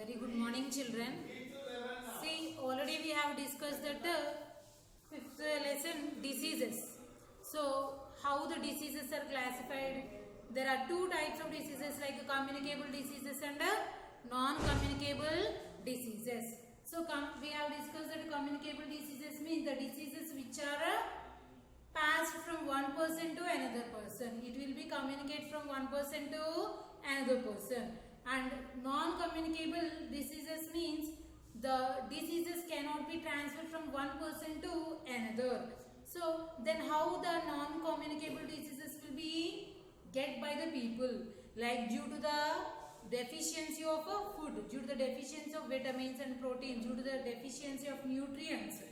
Very good morning, children. See, already we have discussed that fifth lesson, diseases. So, how the diseases are classified? There are two types of diseases like communicable diseases and non-communicable diseases. So, we have discussed that communicable diseases means the diseases which are passed from one person to another person. It will be communicate from one person to another person. And non-communicable diseases means the diseases cannot be transferred from one person to another. So then how the non-communicable diseases will be get by the people? Like due to the deficiency of food, due to the deficiency of vitamins and proteins, due to the deficiency of nutrients,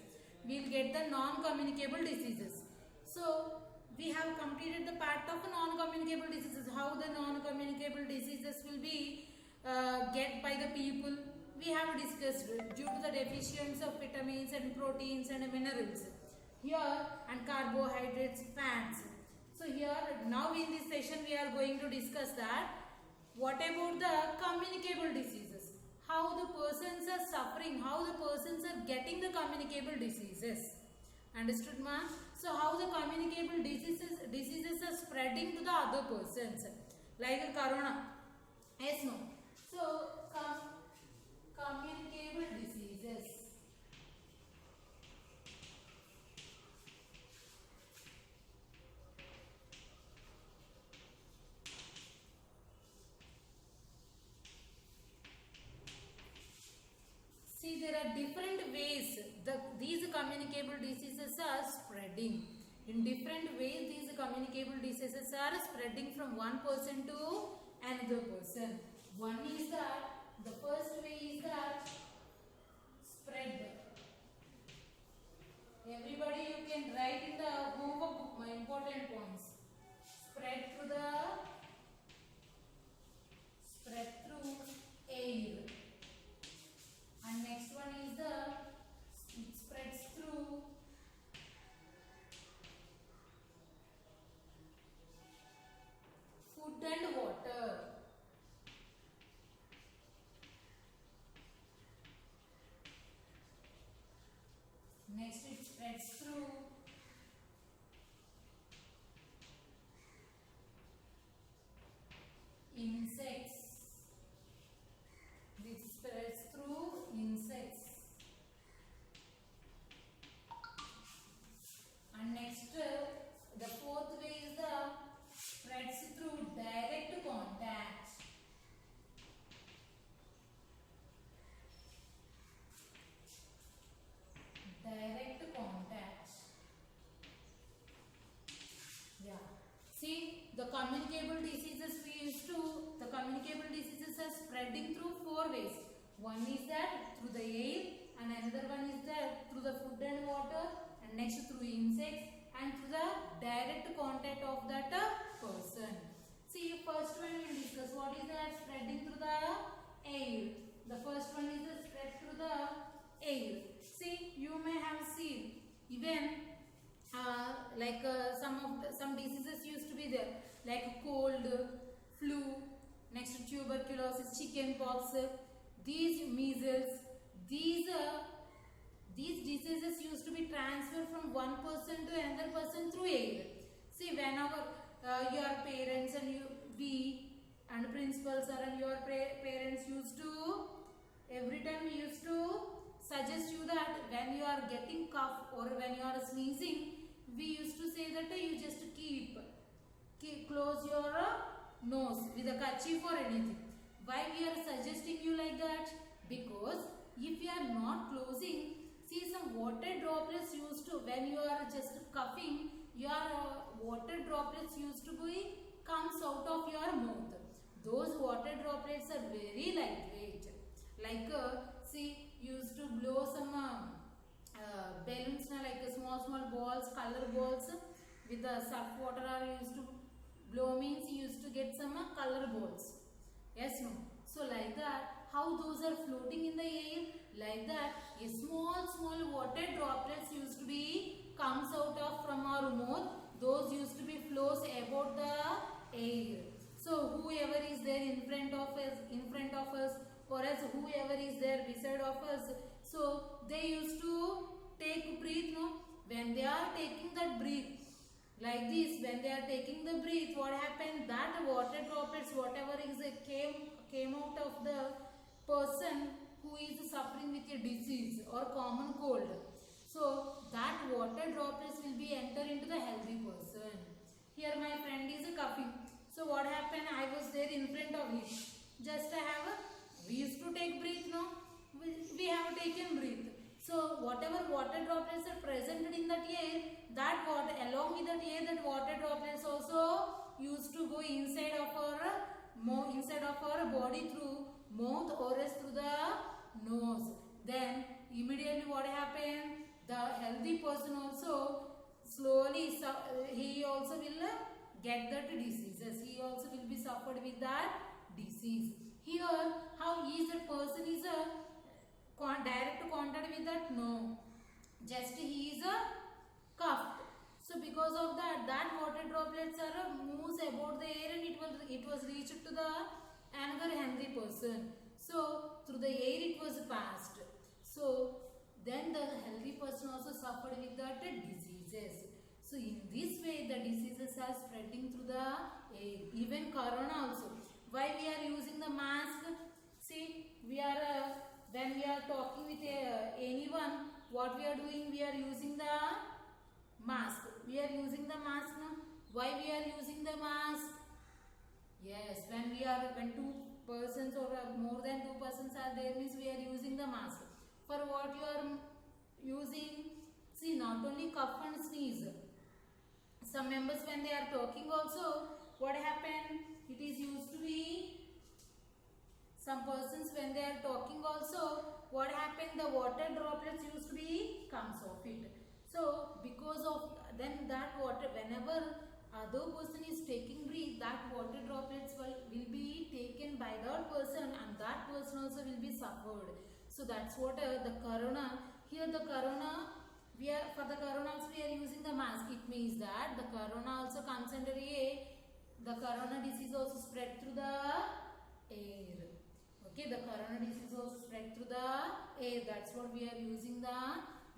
we will get the non-communicable diseases. So, we have completed the part of non-communicable diseases. How the non-communicable diseases will be get by the people. We have discussed due to the deficiency of vitamins and proteins and minerals. Here and carbohydrates, fats. So, here now in this session we are going to discuss that. What about the communicable diseases? How the persons are suffering, how the persons are getting the communicable diseases. Understood, ma? So how the communicable diseases are spreading to the other persons, like corona. Yes, no. So communicable diseases. See, there are different ways these communicable diseases are spreading. In different ways, these communicable diseases are spreading from one person to another person. One is that, the first way is that spread. Everybody you can write in the homework book my important points. Spread through air. And next one is it spreads through food and water. Next it spreads through insects. This spreads through insects. And next, the fourth way is the spreads through direct contact. Direct contact. Yeah. See, the communicable diseases the communicable diseases are spreading through four ways. One is that through the air, and another one is that through the food and water, and next through insects, and through the direct contact of that person. See, first one we will discuss. What is that? Spreading through the air. The first one is the spread through the air. See, you may have seen even some diseases used to be there, like cold, flu, next tuberculosis, chicken pox, these measles, these diseases used to be transferred from one person to another person through air. See, whenever your parents and we and principals and your parents used to, every time we used to suggest you that when you are getting cough or when you are sneezing, we used to say that you just close your nose with a kerchief or anything. Why we are suggesting you like that? Because if you are not closing, see, some water droplets used to, when you are just coughing, your water droplets used to be comes out of your mouth. Those water droplets are very lightweight. Like see, used to blow some balloons, like small balls, color balls with the surf water are used to blow, means used to get some color balls. Yes, no. So like that, how those are floating in the air, like that a small water droplets used to be comes out of from our mouth. Those used to be flows about the air. So whoever is there in front of us or as whoever is there beside of us. So they used to take breath, no? When they are taking that breath, like this, when they are taking the breath, what happened? That water droplets, whatever is came out of the person who is suffering with a disease or common cold. So that water droplets will be enter into the healthy person. Here my friend is coughing. So what happened? I was there in front of him. Just we used to take breath, no? We have taken breath. So whatever water droplets are present in that air, that water along with that air, that water droplets also used to go inside of our body through mouth or else through the nose. Then immediately what happened? The healthy person also slowly he also will get that diseases. He also will be suffered with that disease. Here, how is that person is a direct contact with that? No. Just he is a cuffed. So because of that water droplets are moves about the air and it was reached to the another healthy person. So through the air it was passed. So then the healthy person also suffered with that diseases. So in this way the diseases are spreading through the air. Even corona also. Why we are using the mask? See, we are when we are talking with anyone, what we are doing? We are using the mask. We are using the mask now. Why we are using the mask? Yes, when two persons or more than two persons are there, means we are using the mask. For what you are using? See, not only cough and sneeze. Some members when they are talking also, what happened? It is used to be. Some persons when they are talking also, what happened? The water droplets used to be comes off it. So because of then that water, whenever other person is taking breath, that water droplets will be taken by that person and that person also will be suffered. So that's what the corona. Here the corona, for the corona also we are using the mask. It means that the corona also comes under the corona disease also spread through the air. Okay, the corona disease also spread through the air. That's what we are using the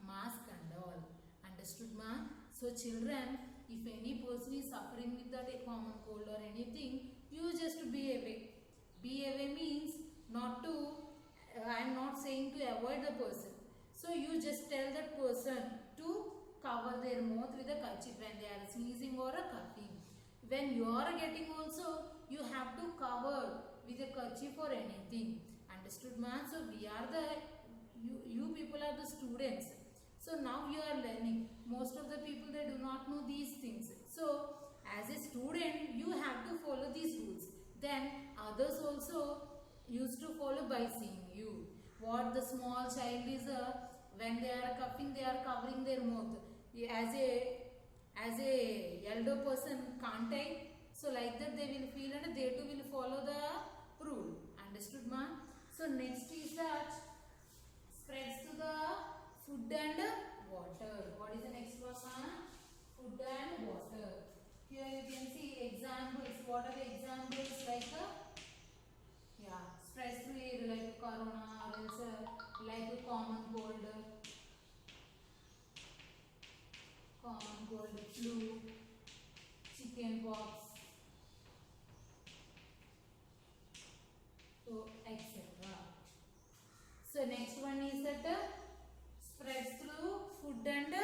mask and all. Understood, ma? So children, if any person is suffering with that a common cold or anything, you just be away. Be away means not to, I am not saying to avoid the person. So you just tell that person to cover their mouth with a kerchief when they are sneezing or a coughing. When you are getting also, you have to cover with a kerchief or anything. Understood, man? So we are you people are the students. So now you are learning. Most of the people, they do not know these things. So as a student, you have to follow these rules. Then others also used to follow by seeing you. What the small child is, when they are coughing, they are covering their mouth. As a elder person, can't I? So like that they will feel and they too will follow the rule. Understood, ma? So next is that spreads to the food and water. What is the next one, ma? Food and water. Here you can see examples. What are the examples like? Spreads through air like corona or else like a common cold, flu, chicken pox, so etc. So next one is that spreads through food and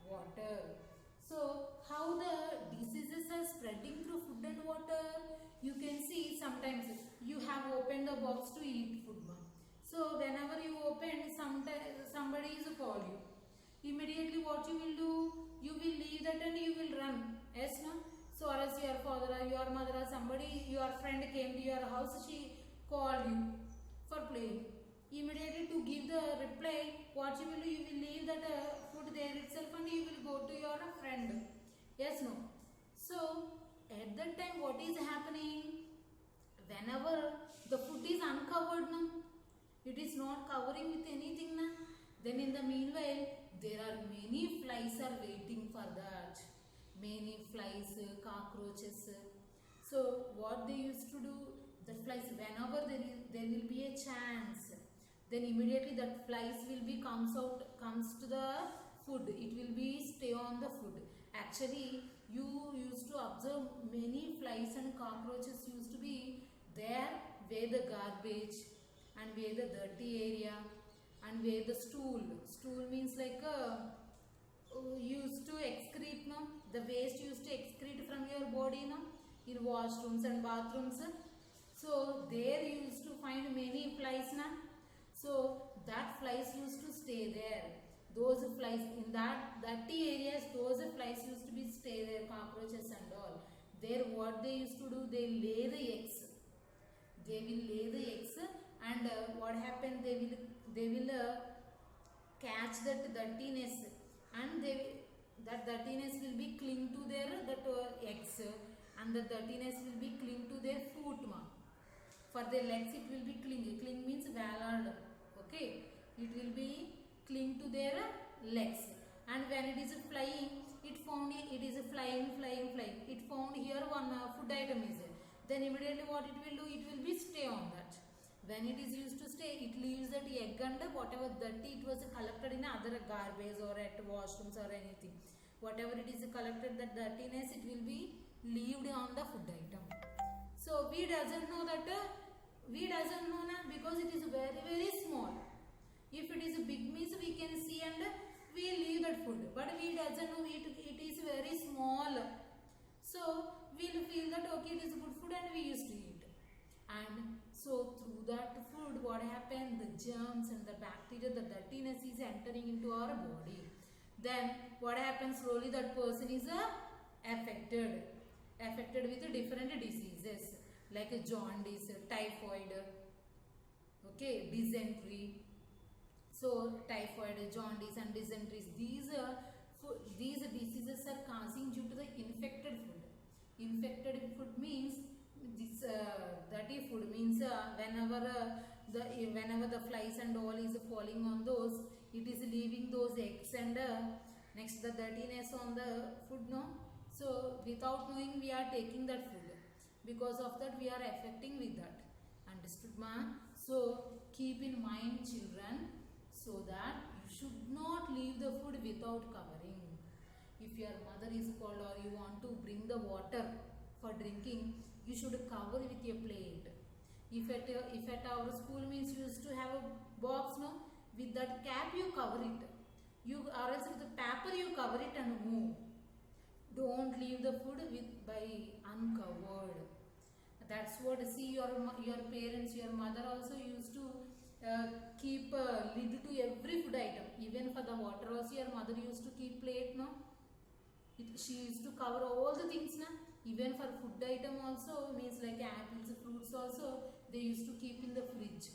water. So how the diseases are spreading through food and water? You can see sometimes you have opened the box to eat food. So whenever you open, somebody is call you. Immediately what you will do? You will leave that and you will run. Yes, no? So or else your father or your mother or somebody, your friend came to your house, she called you for playing. Immediately to give the reply, what you will do? You will leave that food there itself and you will go to your friend. Yes, no? So at that time what is happening? Whenever the food is uncovered, no? It is not covering with anything, na? Then in the meanwhile, there are many flies are waiting for that. Many flies, cockroaches. So what they used to do, the flies, whenever there there will be a chance. Then immediately that flies will be comes to the food. It will be stay on the food. Actually, you used to observe many flies and cockroaches used to be there where the garbage and where the dirty area and where the stool. Stool means like used to excrete, no? The waste used to excrete from your body, no? In washrooms and bathrooms. So there you used to find many flies, na? So that flies used to stay there. Those flies in that dirty areas, those flies used to be stay there, cockroaches and all. There what they used to do, they lay the eggs. They will lay the eggs, and what happened, they will catch that dirtiness, and that dirtiness will be cling to their eggs, and the dirtiness will be cling to their foot, ma. For their legs it will be cling. Cling means valard. Okay, it will be cling to their legs, and when it is flying, it found it is flying. It found here one food item is there. Then immediately what it will do, it will be stay on that. When it is used to stay, it leaves that egg and whatever dirty it was collected in other garbage or at washrooms or anything. Whatever it is collected, that dirtiness, it will be leaved on the food item. So we doesn't know that, because it is very small. If it is big means we can see and we leave that food. But we doesn't know it is very small. So we will feel that okay, it is good food and we used to eat. And so through that food, what happened? The germs and the bacteria, the dirtiness is entering into our body. Then what happens? Slowly that person is affected with different diseases like jaundice, typhoid, okay, dysentery. So typhoid, jaundice and dysentery, these diseases are causing due to the infected food. Infected food means this dirty food means whenever the flies and all is falling on those, it is leaving those eggs and next the dirtiness on the food, no? So without knowing we are taking that food. Because of that we are affecting with that. Understood, ma? So keep in mind, children, so that you should not leave the food without covering. If your mother is called or you want to bring the water for drinking, you should cover with your plate. If at our school means you used to have a box, no, with that cap you cover it. Or else with the paper you cover it and move. Don't leave the food by uncovered. That's what, see, your parents, your mother also used to keep a lid to every food item. Even for the water also your mother used to keep plate, no? She used to cover all the things, na? Even for food item also, means like apples, fruits also, they used to keep in the fridge.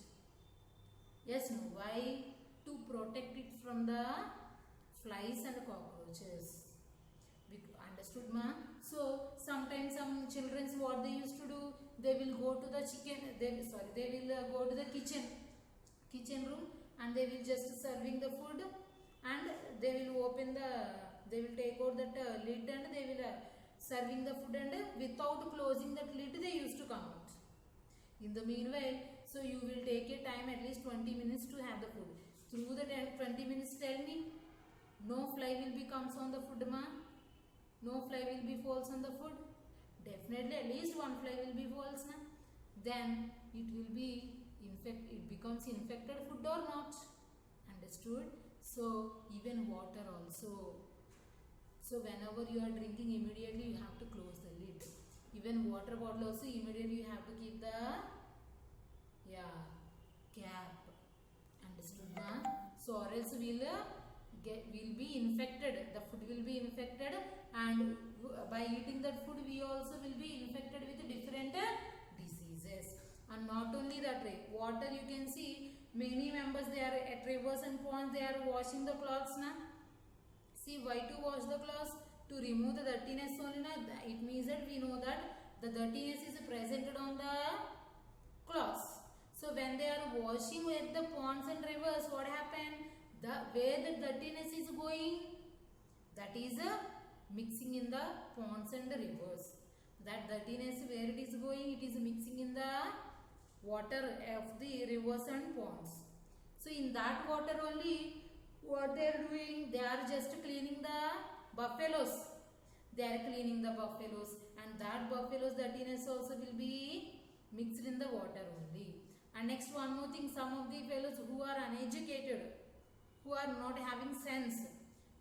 Yes, no? Why? To protect it from the flies and Understood, ma? So sometimes some children, what they used to do, they will go to the they will go to the kitchen room, and they will just serving the food, and they will take out that lid, and they will serving the food, and without closing that lid they used to come out. In the meanwhile, so you will take a time at least 20 minutes to have the food. Through the 20 minutes, tell me, no fly will be comes on the food, ma? No fly will be falls on the food. Definitely at least one fly will be falls, na? Then it will be it becomes infected food or not. Understood? So even water also. So whenever you are drinking, immediately you have to close the lid. Even water bottle also, immediately you have to keep the cap. Understood, ma? So or else will be infected. The food will be infected, and by eating that food we also will be infected with different diseases. And not only that, water, you can see many members, they are at rivers and ponds, they are washing the clothes, na? See, why to wash the clothes? To remove the dirtiness only, na? It means that we know that the dirtiness is presented on the clothes. So when they are washing with the ponds and rivers, what happened? Where the dirtiness is going, that is mixing in the ponds and the rivers. That dirtiness, where it is going, it is mixing in the water of the rivers and ponds. So in that water only, what they are doing, they are just cleaning the buffaloes. They are cleaning the buffaloes, and that buffaloes dirtiness also will be mixed in the water only. And next, one more thing, some of the fellows who are uneducated, who are not having sense,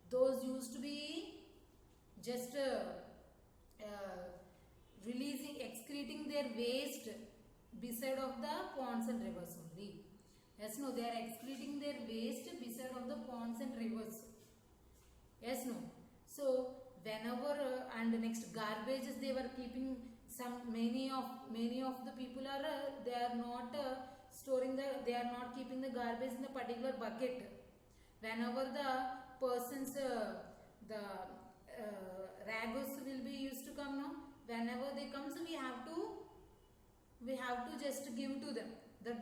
those used to be just releasing, excreting their waste beside of the ponds and rivers only. Yes, no, they are excreting their waste beside of the ponds and rivers. Yes, no. So whenever and next garbages they were keeping, some many of the people are they are not storing the, they are not keeping the garbage in a particular bucket. Whenever the persons the ragos will be used to come now, whenever they come, so we have to just give to them that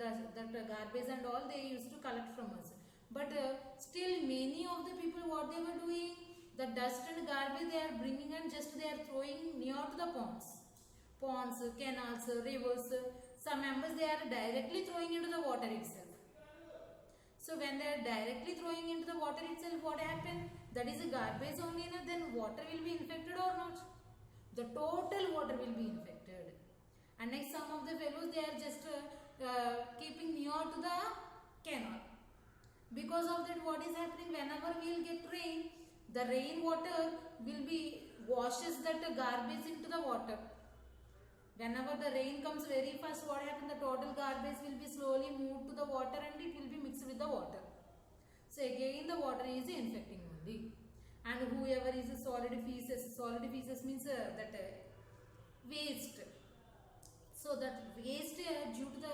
garbage and all they used to collect from us. But still many of the people, what they were doing, the dust and garbage they are bringing and just they are throwing near to the ponds, canals, rivers. Some members they are directly throwing into the water itself. So when they are directly throwing into the water itself, what happened? That is a garbage only, then water will be infected or not? The total water will be infected. And next, some of the fellows they are just keeping near to the canal. Because of that, what is happening? Whenever we will get rain, the rain water will be washes that garbage into the water. Whenever the rain comes very fast, what happens? The total garbage will be slowly moved to the water and it will be mixed with the water. So again the water is infecting only. And whoever is a solid feces means that waste. So that waste due to the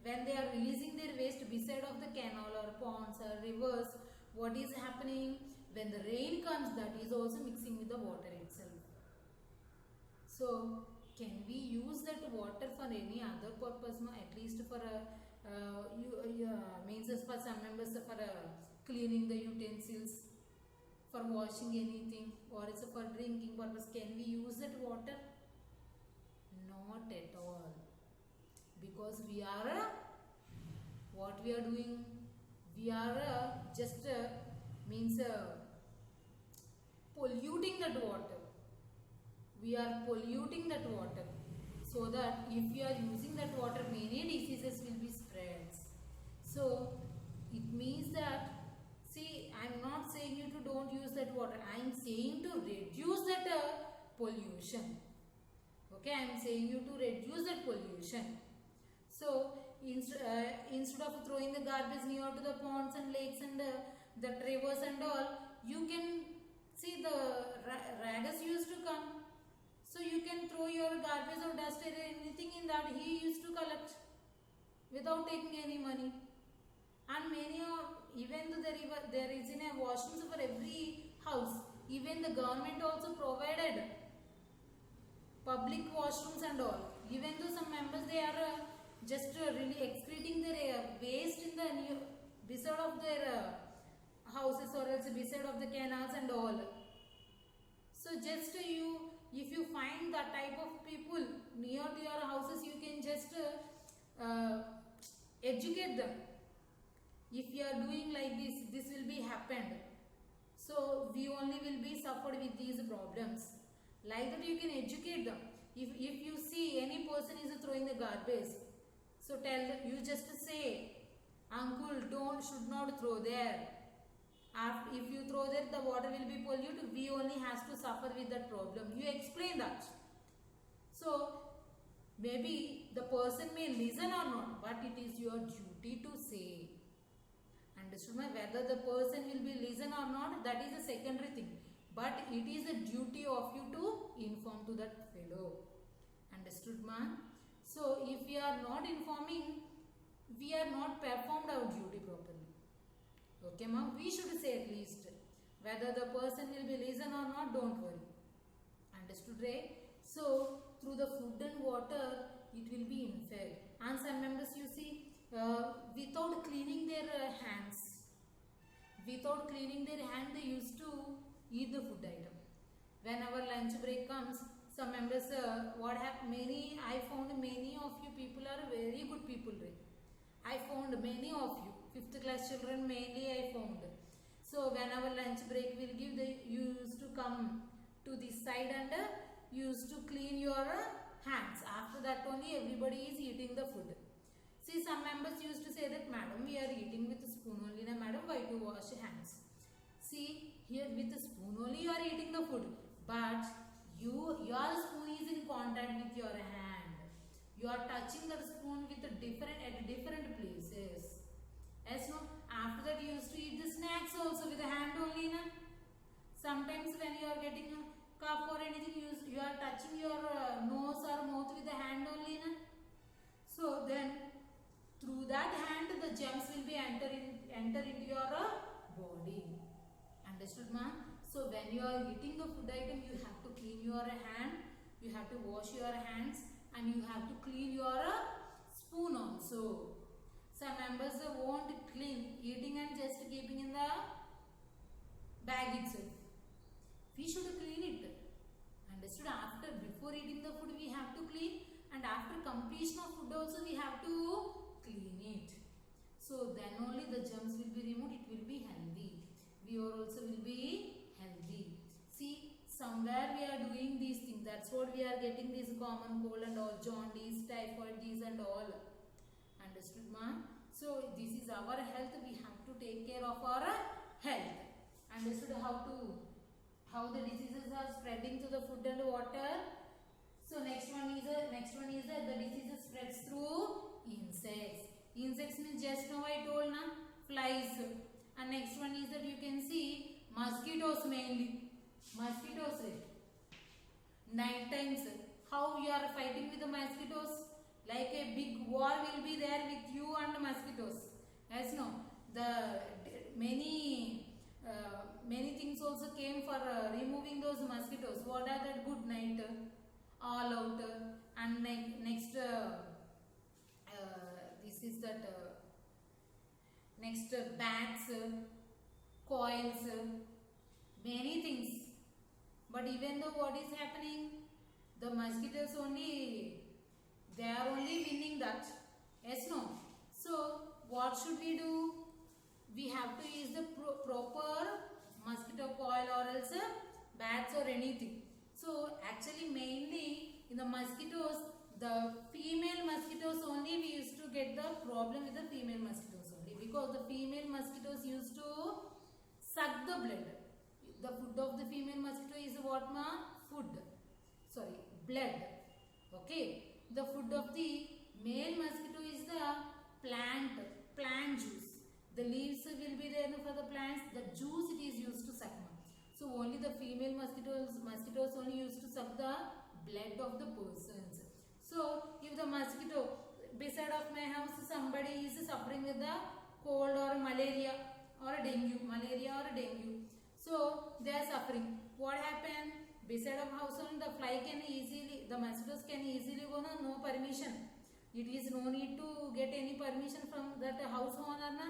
when they are releasing their waste beside of the canal or ponds or rivers, what is happening? When the rain comes, that is also mixing with the water itself. So can we use that water for any other purpose? No, at least for means for some members for cleaning the utensils, for washing anything, or it's for drinking purpose. Can we use that water? Not at all, because we are what we are doing, we are just means polluting that water. We are polluting that water, so that if we are using that water, many diseases will be spread. So it means that, see, I am not saying you to don't use that water. I am saying to reduce that pollution. Okay, I am saying you to reduce that pollution. So instead of throwing the garbage near to the ponds and lakes and the rivers and all, you can see the raggers used to come. So you can throw your garbage or dust or anything in that. He used to collect without taking any money. And many of, even though there is in a washrooms for every house, even the government also provided public washrooms and all. Even though some members they are just really excreting their waste in the beside of their houses or else beside of the canals and all. So just if you find that type of people near to your houses, you can just educate them. If you are doing like this will be happened. So we only will be suffered with these problems. Like that you can educate them. If you see any person is throwing the garbage, so tell them, you just say, uncle, should not throw there. If you throw there, the water will be polluted. We only has to suffer with that problem. You explain that. So maybe the person may listen or not, but it is your duty to say. Understood? Whether the person will be listen or not, that is a secondary thing. But it is a duty of you to inform to that fellow. Understood, man? So if we are not informing, we are not performed our duty properly. Okay, ma'am? We should say at least. Whether the person will be listen or not, don't worry. Understood, right? So through the food and water, it will be infected. And some members, you see, without cleaning their hands, without cleaning their hand, they used to eat the food item. When our lunch break comes, some members, what have many, I found many of you people are very good people, right? I found many of you, 5th class children mainly I found. So whenever lunch break will give, they used to come to this side and used to clean your hands. After that only everybody is eating the food. See, some members used to say that, madam, we are eating with a spoon only, na madam, why to wash hands? See, here with a spoon only you are eating the food, but your spoon is in contact with your hand. You are touching the spoon with at different places. Yes, no? After that you used to eat the snacks also with the hand only, na? Sometimes when you are getting a cup or anything, you are touching your nose or mouth with the hand only, na? So then through that hand the germs will be enter into your body. Understood, ma? So when you are eating the food item, you have to clean your hand, you have to wash your hands, and you have to clean your spoon also. Some members won't clean, eating and just keeping in the bag itself. We should clean it. Understood? After, before eating the food we have to clean, and after completion of food also we have to clean it. So then only the germs will be removed, it will be healthy. We also will be healthy. See, somewhere we are doing these things. That's what we are getting this common cold and all, jaundice, typhoid, these and all. Understood, ma? So this is our health. We have to take care of our health. Understood how the diseases are spreading to the food and water. So next one is that the diseases spreads through insects. Insects means just now I told, na, flies. And next one is that you can see mosquitoes mainly. Mosquitoes, night times. How you are fighting with the mosquitoes? Like a big war will be there with you and mosquitoes. Yes, no. The many things also came for removing those mosquitoes. What are that? Good night, all out, and next this is that next bats, coils, many things. But even though what is happening, the mosquitoes only, they are only winning that. Yes, no? So what should we do? We have to use the proper mosquito coil or else bats or anything. So actually mainly in the mosquitoes, the female mosquitoes only, we used to get the problem with the female mosquitoes only, because the female mosquitoes used to suck the blood. The food of the female mosquito is what, ma? Blood. Okay. The food of the male mosquito is the plant juice. The leaves will be there for the plants. The juice it is used to suck. So only the female mosquitoes only used to suck the blood of the persons. So if the mosquito, beside of my house somebody is suffering with the cold or malaria or dengue. So they are suffering. What happened? Beside of house only the mosquitoes can easily go, no permission. It is no need to get any permission from that house owner, na?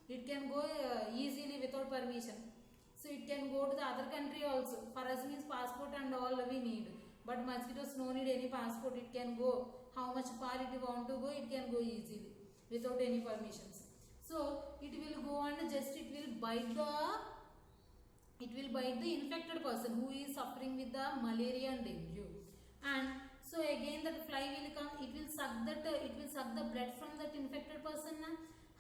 It can go easily without permission. So it can go to the other country also. For us means passport and all we need. But mosquitoes no need any passport. It can go. How much far it want to go, it can go easily without any permissions. So it will go and just it will bite the infected person who is suffering with the malaria and dengue. And so again that fly will come, it will suck the blood from that infected person.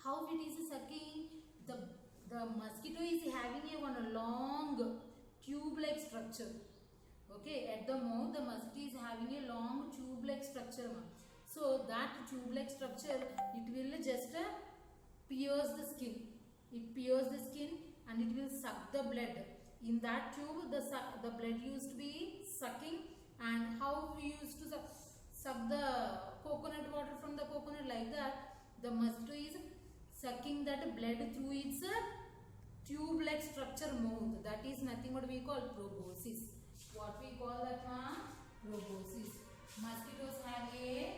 How it is sucking? The mosquito is having one long tube-like structure. Okay, at the mouth the mosquito is having a long tube-like structure. So that tube-like structure, it will just pierce the skin. It pierces the skin and it will suck the blood. In that tube, the blood used to be sucking. And how we used to suck the coconut water from the coconut, like that, the mosquito is sucking that blood through its tube-like structure mouth. That is nothing but we call proboscis. What we call that, proboscis. Mosquitoes have a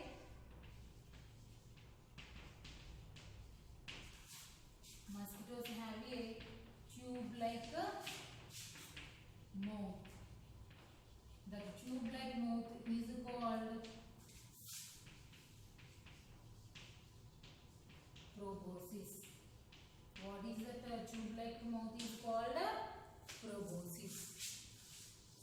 tube-like mouth. The tube-like mouth proboscis. What is that tube-like mouth is called proboscis.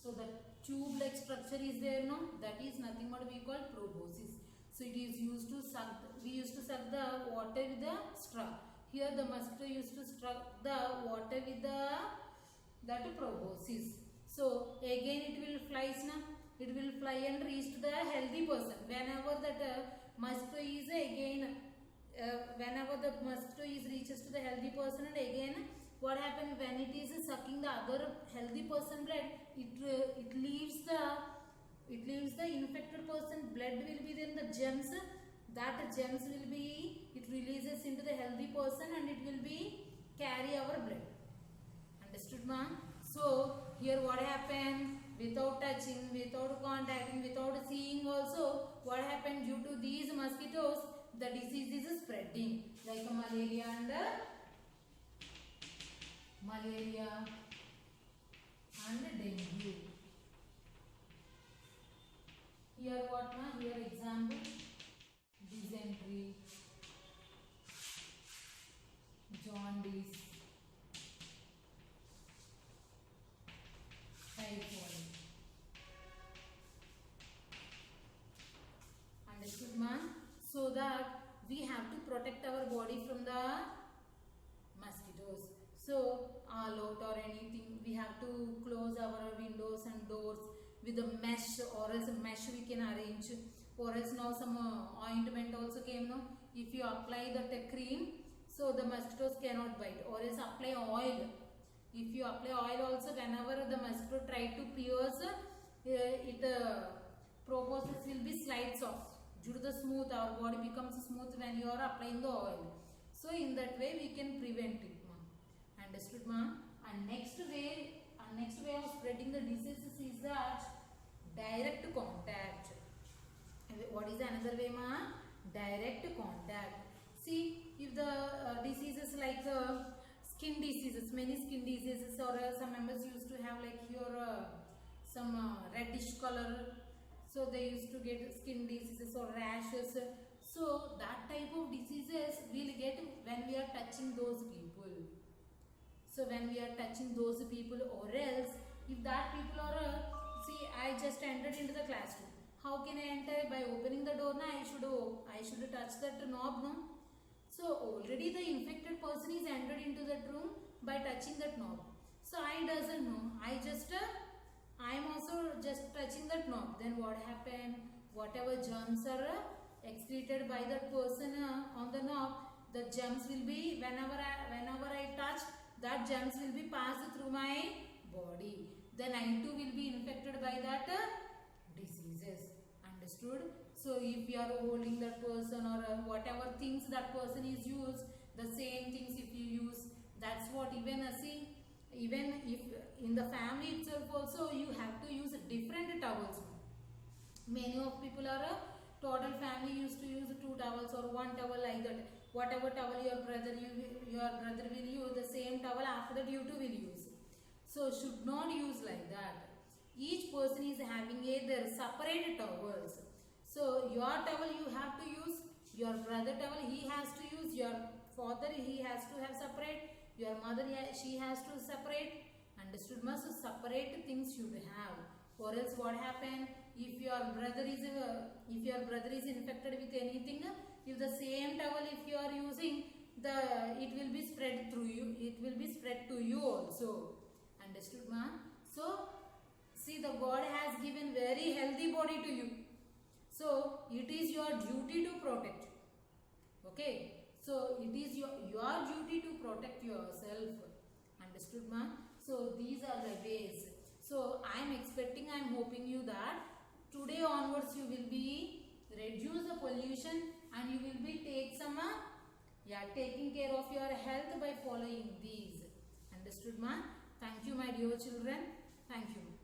So the tube-like structure is there, no? That is nothing but we call proboscis. So it is used to suck. We used to suck the water with the straw. Here the mosquito used to suck the water with that proboscis. So again it will fly, na? It will fly and reach to the healthy person. Whenever that mosquito is whenever the mosquito is reaches to the healthy person, and again what happens when it is sucking the other healthy person blood, it leaves the infected person blood will be then the germs. That germs will be, it releases into the healthy person and it will be carry our blood. Understood, ma? So here what happened? Without touching, without contacting, without seeing also, what happened due to these mosquitoes? The disease is spreading, like malaria and dengue. Here what, na? Here example: dysentery, jaundice, typhoid. Understood, ma? So that we have to protect our body from the mosquitoes. So all out or anything, we have to close our windows and doors with a mesh, or else a mesh we can arrange, or else now some ointment also came, no? If you apply that cream, so the mosquitoes cannot bite, or else apply oil. If you apply oil also, whenever the mosquito try to pierce, proboscis will be slides off. Due to the smooth, our body becomes smooth when you are applying the oil. So in that way we can prevent it, ma. Understood, ma? And next way of spreading the diseases is that direct contact. What is another way, ma? Direct contact. See, if the diseases like skin diseases, many skin diseases, or some members used to have like here some reddish color. So they used to get skin diseases or rashes. So that type of diseases we'll get when we are touching those people. So when we are touching those people, or else if that people are, see, I just entered into the classroom. How can I enter? By opening the door, I should touch that knob, no? So already the infected person is entered into that room by touching that knob. So I doesn't know. I am also just touching that knob. Then what happened? Whatever germs are excreted by that person on the knob, the germs will be, whenever I touch, that germs will be passed through my body. Then I too will be infected by that diseases. Understood? So if you are holding that person, or whatever things that person is used, the same things if you use, that's what even even if in the family itself also you have to use different towels. Many of people are total family used to use 2 towels or 1 towel, like that. Whatever towel your brother will use, the same towel after that you too will use. So should not use like that. Each person is having their separate towels. So your towel you have to use, your brother towel he has to use, your father he has to have separate, your mother she has to separate. Understood? So separate things should have. Or else what happen? If your brother is infected with anything, if the same towel if you are using, it will be spread through you. It will be spread to you also. Understood, ma? So see, the God has given very healthy body to you. So it is your duty to protect. Okay. So it is your duty to protect yourself. Understood, ma? So these are the ways. So I am hoping you that today onwards you will be reduce the pollution and you will be taking care of your health by following these. Understood, ma? Thank you, my dear children. Thank you.